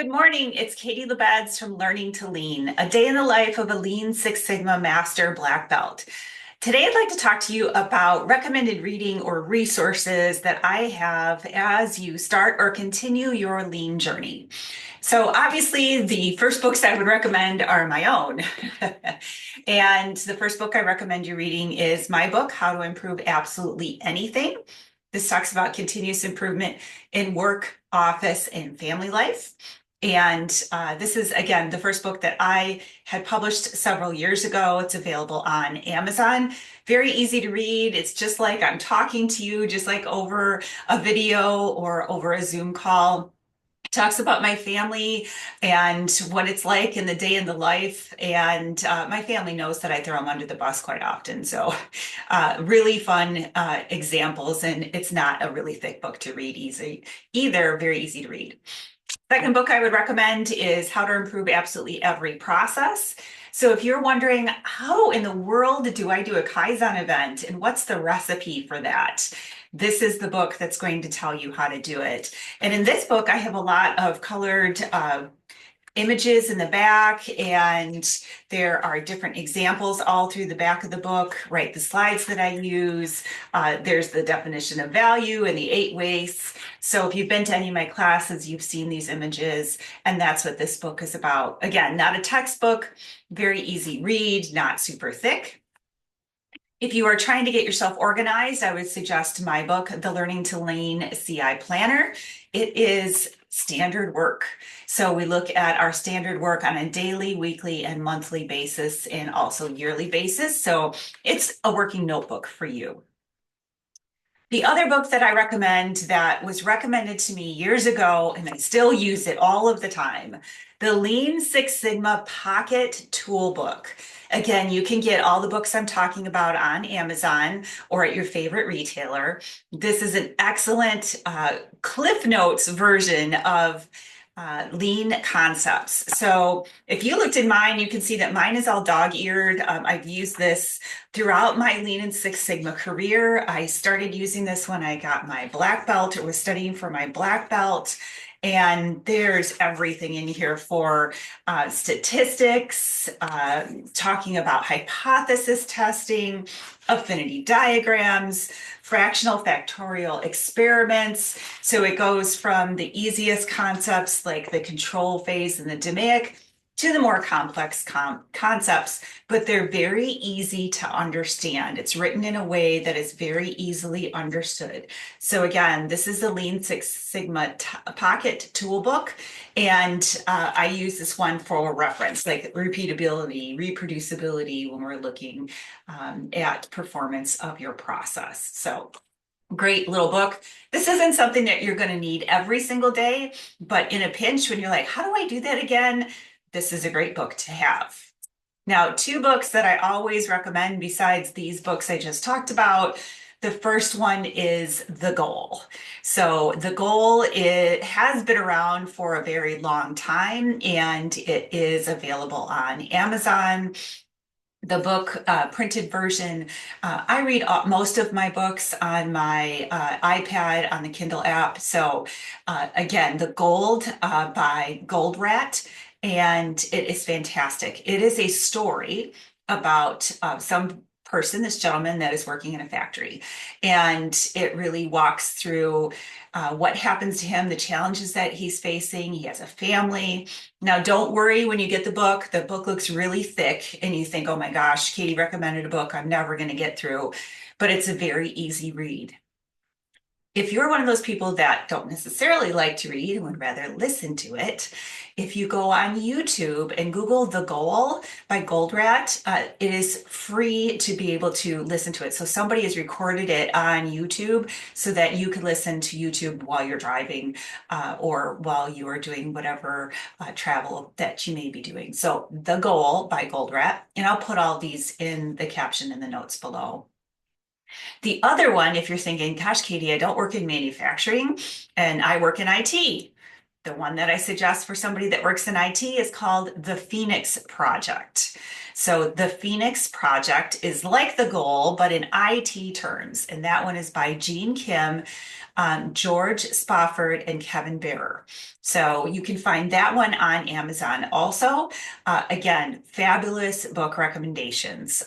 Good morning. It's Katie Lebeds from Learning to Lean, a day in the life of a Lean Six Sigma Master Black Belt. Today, I'd like to talk to you about recommended reading or resources that I have as you start or continue your lean journey. So obviously, the first books I would recommend are my own. And the first book I recommend you reading is my book, How to Improve Absolutely Anything. This talks about continuous improvement in work, office, and family life. And this is, again, the first book that I had published several years ago. It's available on Amazon. Very easy to read. It's just like I'm talking to you, just like over a video or over a Zoom call. It talks about my family and what it's like in the day in the life. And my family knows that I throw them under the bus quite often. So really fun examples. And it's not a really thick book to read easy either. Very easy to read. Second book I would recommend is How to Improve Absolutely Every Process. So if you're wondering, how in the world do I do a Kaizen event and what's the recipe for that? This is the book that's going to tell you how to do it. And in this book, I have a lot of colored images in the back, and there are different examples all through the back of the book, right? The slides that I use, there's the definition of value and the 8 ways. So if you've been to any of my classes, you've seen these images, and that's what this book is about. Again, not a textbook, very easy read, not super thick. If you are trying to get yourself organized, I would suggest my book, The Learning to Lean CI Planner. It is standard work. So we look at our standard work on a daily, weekly, and monthly basis, and also yearly basis. So it's a working notebook for you. The other book that I recommend that was recommended to me years ago, and I still use it all of the time, the Lean Six Sigma Pocket Toolbook. Again, you can get all the books I'm talking about on Amazon or at your favorite retailer. This is an excellent Cliff Notes version of lean concepts. So if you looked in mine, you can see that mine is all dog-eared. I've used this throughout my Lean and Six Sigma career. I started using this when I got my black belt or was studying for my black belt. And there's everything in here for statistics, talking about hypothesis testing, affinity diagrams, fractional factorial experiments. So it goes from the easiest concepts like the control phase and the DMAIC to the more complex concepts, but they're very easy to understand. It's written in a way that is very easily understood. So again, this is the Lean Six Sigma Pocket Toolbook, and I use this one for reference, like repeatability, reproducibility when we're looking at performance of your process. So great little book. This isn't something that you're going to need every single day, but in a pinch, when you're like, how do I do that again? This is a great book to have. Now, 2 books that I always recommend besides these books I just talked about. The first one is The Goal. So The Goal, it has been around for a very long time, and it is available on Amazon. The book printed version, I read most of my books on my iPad on the Kindle app. So again, The Gold by Goldratt, and it is fantastic. It is a story about some person, this gentleman that is working in a factory, and it really walks through what happens to him, the challenges that he's facing. He has a family. Now, don't worry when you get the book. The book looks really thick and you think, oh my gosh, Katie recommended a book I'm never going to get through, but it's a very easy read. If you're one of those people that don't necessarily like to read and would rather listen to it, if you go on YouTube and Google The Goal by Goldratt, it is free to be able to listen to it. So somebody has recorded it on YouTube so that you can listen to YouTube while you're driving or while you are doing whatever travel that you may be doing. So The Goal by Goldratt, and I'll put all these in the caption in the notes below. The other one, if you're thinking, gosh, Katie, I don't work in manufacturing and I work in IT. The one that I suggest for somebody that works in IT is called the Phoenix Project. So the Phoenix Project is like The Goal, but in IT terms. And that one is by Gene Kim. George Spofford and Kevin Bearer. So you can find that one on Amazon. Also, again, fabulous book recommendations.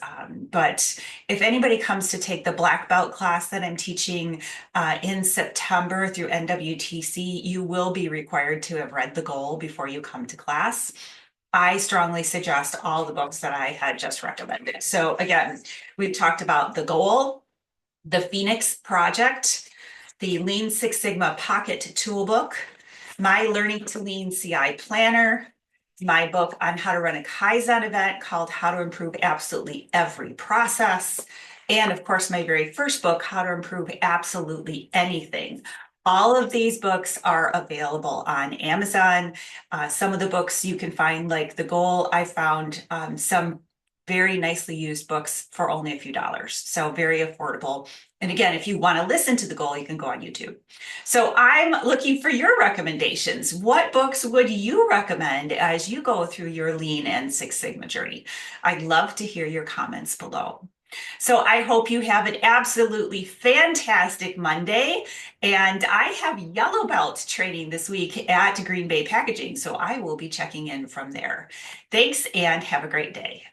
But if anybody comes to take the black belt class that I'm teaching in September through NWTC, you will be required to have read the goal before you come to class. I strongly suggest all the books that I had just recommended. So again, we've talked about the goal, the Phoenix Project, the Lean Six Sigma Pocket Toolbook, my Learning to Lean CI Planner, my book on how to run a Kaizen event called How to Improve Absolutely Every Process, and of course, my very first book, How to Improve Absolutely Anything. All of these books are available on Amazon. Some of the books you can find, like The Goal, I found some very nicely used books for only a few dollars. So very affordable. And again, if you want to listen to The Goal, you can go on YouTube. So I'm looking for your recommendations. What books would you recommend as you go through your Lean and Six Sigma journey? I'd love to hear your comments below. So I hope you have an absolutely fantastic Monday. And I have yellow belt training this week at Green Bay Packaging. So I will be checking in from there. Thanks and have a great day.